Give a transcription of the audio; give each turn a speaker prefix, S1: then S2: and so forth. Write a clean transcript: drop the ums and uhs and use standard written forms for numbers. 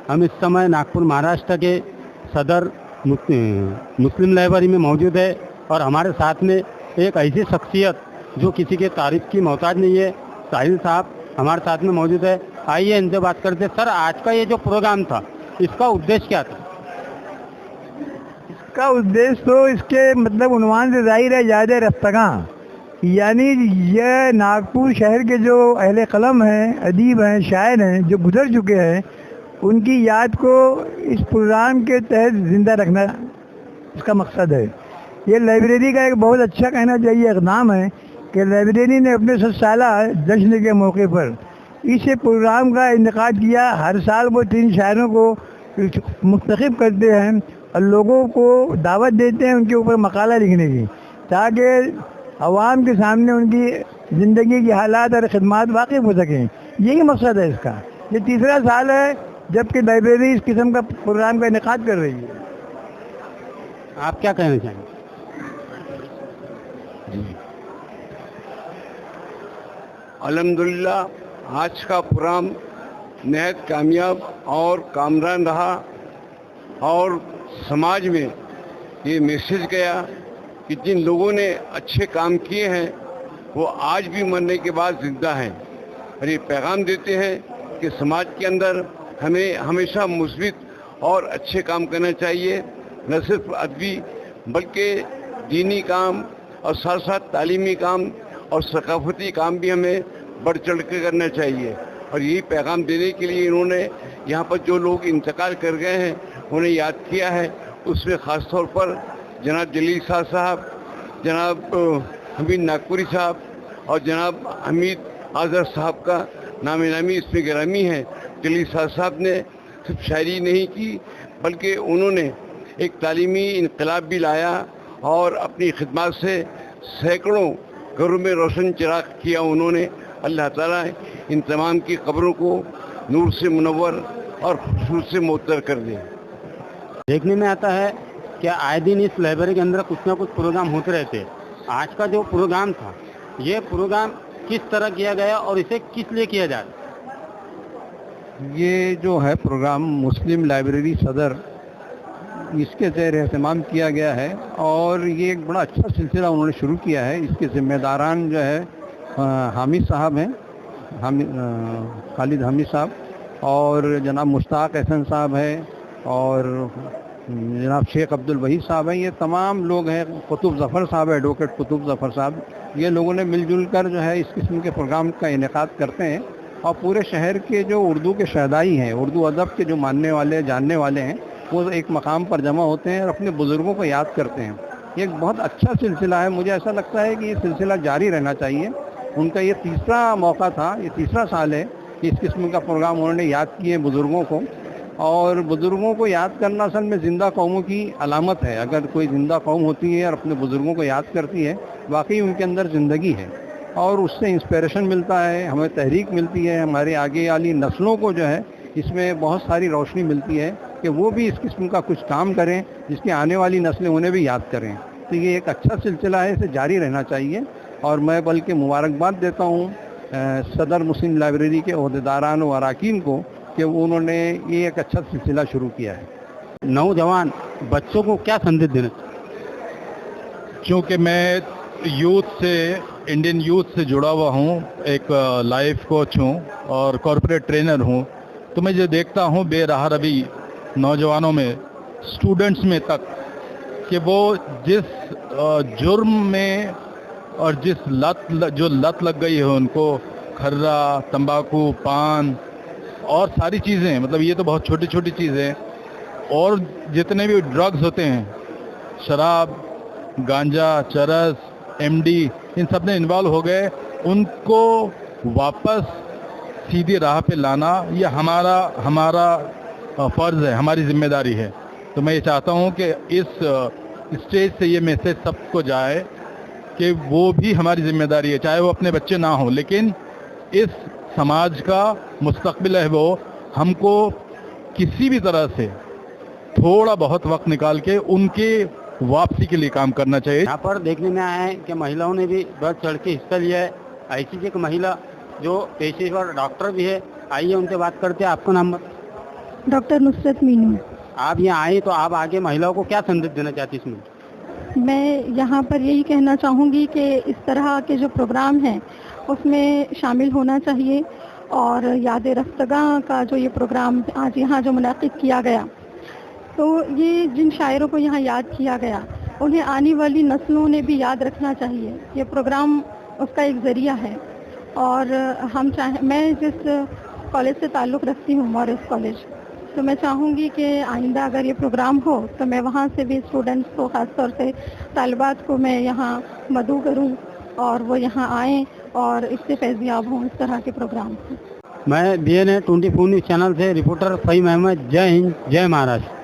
S1: हम इस समय नागपुर महाराष्ट्र के सदर मुस्लिम लाइब्रेरी में मौजूद है और हमारे साथ में एक ऐसी शख्सियत जो किसी के तारीफ की मोहताज नहीं है, साहिल साहब हमारे साथ में मौजूद है। आइए इनसे बात करते हैं। सर, आज का ये जो प्रोग्राम था इसका उद्देश्य क्या था?
S2: इसका उद्देश्य तो इसके मतलब उन्वान से जाहिर है, ज़्यादा रफ्तगा, यानी ये नागपुर शहर के जो अहले कलम हैं, अदीब हैं, शायर हैं जो गुजर चुके हैं, उनकी याद को इस प्रोग्राम के तहत ज़िंदा रखना इसका मकसद है। ये लाइब्रेरी का एक बहुत अच्छा कहना चाहिए इक़दाम है कि लाइब्रेरी ने अपने 100 साला जश्न के मौके पर इस प्रोग्राम का इनेकाद किया। हर साल वो 3 शायरों को मुंतखब करते हैं और लोगों को दावत देते हैं उनके ऊपर मकाला लिखने की, ताकि अवाम के सामने उनकी ज़िंदगी की हालात और ख़िदमत वाक़िफ़ हो सकें। यही मकसद है इसका। ये 3रा साल है जबकि लाइब्रेरी इस किस्म का प्रोग्राम का इनेकाद कर रही है।
S1: आप क्या कहना चाहेंगे?
S3: अल्हम्दुलिल्लाह आज का प्रोग्राम नहायत कामयाब और कामरान रहा और समाज में ये मैसेज गया कि जिन लोगों ने अच्छे काम किए हैं वो आज भी मरने के बाद जिंदा हैं, और ये पैगाम देते हैं कि समाज के अंदर हमें हमेशा मुस्बित और अच्छे काम करना चाहिए, न सिर्फ अदबी बल्कि दीनी काम और साथ साथ तालीमी काम और सकाफती काम भी हमें बढ़ चढ़ कर करना चाहिए। और यही पैगाम देने के लिए इन्होंने यहाँ पर जो लोग इंतकाल कर गए हैं उन्हें याद किया है। उसमें ख़ास तौर पर जनाब जलील शाह साहब, जनाब हमीद नागपुरी साहब और जनाब हमीद आज़र साहब का नाम नामी इसमें गिरामी है। जलील शाह साहब ने सिर्फ शायरी नहीं की बल्कि उन्होंने एक तालीमी इनकलाब भी लाया और अपनी खिदमत से सैकड़ों घरों में रोशन चिराग किया उन्होंने। अल्लाह ताला इन तमाम की कब्रों को नूर से मुनव्वर और खूबसूरत से मुअत्तर कर दे।
S1: देखने में आता है कि आए दिन इस लाइब्रेरी के अंदर कुछ ना कुछ प्रोग्राम होते रहते हैं। आज का जो प्रोग्राम था, ये प्रोग्राम किस तरह किया गया और इसे किस लिए किया जा रहा है?
S4: ये जो है प्रोग्राम मुस्लिम लाइब्रेरी सदर, इसके ज़ेर एहतमाम किया गया है और ये एक बड़ा अच्छा सिलसिला उन्होंने शुरू किया है। इसके ज़िम्मेदारान जो है हामिद साहब हैं, खालिद हामिद साहब, और जनाब मुश्ताक अहसन साहब हैं और जनाब शेख अब्दुल वहीद साहब हैं। ये तमाम लोग हैं, कुतुब ज़फ़र साहब, एडवोकेट कुतुब ज़फ़र साहब, ये लोगों ने मिलजुल कर जो है इस किस्म के प्रोग्राम का इनेकाद करते हैं। और पूरे शहर के जो उर्दू के शहदाई हैं, उर्दू अदब के जो मानने वाले जानने वाले हैं, वो एक मकाम पर जमा होते हैं और अपने बुज़ुर्गों को याद करते हैं। ये एक बहुत अच्छा सिलसिला है। मुझे ऐसा लगता है कि ये सिलसिला जारी रहना चाहिए। उनका ये 3रा मौका था, ये 3रा साल है कि इस किस्म का प्रोग्राम उन्होंने याद किए बुज़ुर्गों को। और बुज़ुर्गों को याद करना असल में ज़िंदा कौमों की अलामत है। अगर कोई ज़िंदा कौम होती है और अपने बुज़ुर्गों को याद करती है, वाकई उनके अंदर ज़िंदगी है और उससे इंस्पिरेशन मिलता है, हमें तहरीक मिलती है, हमारे आगे वाली नस्लों को जो है इसमें बहुत सारी रोशनी मिलती है कि वो भी इस किस्म का कुछ काम करें जिसके आने वाली नस्लें उन्हें भी याद करें। तो ये एक अच्छा सिलसिला है, इसे जारी रहना चाहिए। और मैं बल्कि मुबारकबाद देता हूँ सदर मुस्लिम लाइब्रेरी के ओहदेदारान और अरकान को कि उन्होंने ये एक अच्छा सिलसिला शुरू किया है।
S1: नौजवान बच्चों को क्या संदेश देना?
S5: क्योंकि मैं यूथ से, इंडियन यूथ से जुड़ा हुआ हूँ, एक लाइफ कोच हूँ और कॉर्पोरेट ट्रेनर हूँ, तो मैं जो देखता हूँ बेराह रवि नौजवानों में, स्टूडेंट्स में तक, कि वो जिस जुर्म में और जिस लत लग गई है उनको, खर्रा, तंबाकू, पान और सारी चीज़ें, मतलब ये तो बहुत छोटी छोटी चीज़ें, और जितने भी ड्रग्स होते हैं, शराब, गांजा, चरस, एमडी, इन सब में इन्वॉल्व हो गए, उनको वापस सीधी राह पे लाना ये हमारा फ़र्ज़ है, हमारी जिम्मेदारी है। तो मैं ये चाहता हूँ कि इस स्टेज से ये मैसेज सबको जाए कि वो भी हमारी जिम्मेदारी है, चाहे वो अपने बच्चे ना हों, लेकिन इस समाज का मुस्तकबिल है वो, हमको किसी भी तरह से थोड़ा बहुत वक्त निकाल के उनके वापसी के लिए काम करना चाहिए।
S1: यहाँ पर देखने में आया है कि महिलाओं ने भी बढ़ चढ़ के हिस्सा लिया है। ऐसी एक महिला जो पेशेवर डॉक्टर भी है, आइए उनसे बात करते हैं। आपका नाम बताइए।
S6: डॉक्टर नुसरत मीनू।
S1: आप यहाँ आए तो आप आगे महिलाओं को क्या संदेश देना चाहती हैं इसमें?
S6: मैं यहाँ पर यही कहना चाहूँगी कि इस तरह के जो प्रोग्राम हैं उसमें शामिल होना चाहिए, और याद रफ्तगा का जो ये प्रोग्राम आज यहाँ जो मुनाकिद किया गया, तो ये जिन शायरों को यहाँ याद किया गया उन्हें आने वाली नस्लों ने भी याद रखना चाहिए। ये प्रोग्राम उसका एक ज़रिया है, और मैं जिस कॉलेज से ताल्लुक़ रखती हूँ, मॉरिस कॉलेज, तो मैं चाहूँगी कि आइंदा अगर ये प्रोग्राम हो तो मैं वहाँ से भी स्टूडेंट्स को, ख़ास तौर से तालिबात को मैं यहाँ मदऊ करूँ और वो यहाँ आएँ और इससे फैज़याब हों इस तरह के प्रोग्राम।
S1: मैं BNA 24 न्यूज़ चैनल से रिपोर्टर फ़हीम अहमद। जय हिंद, जय महाराष्ट्र।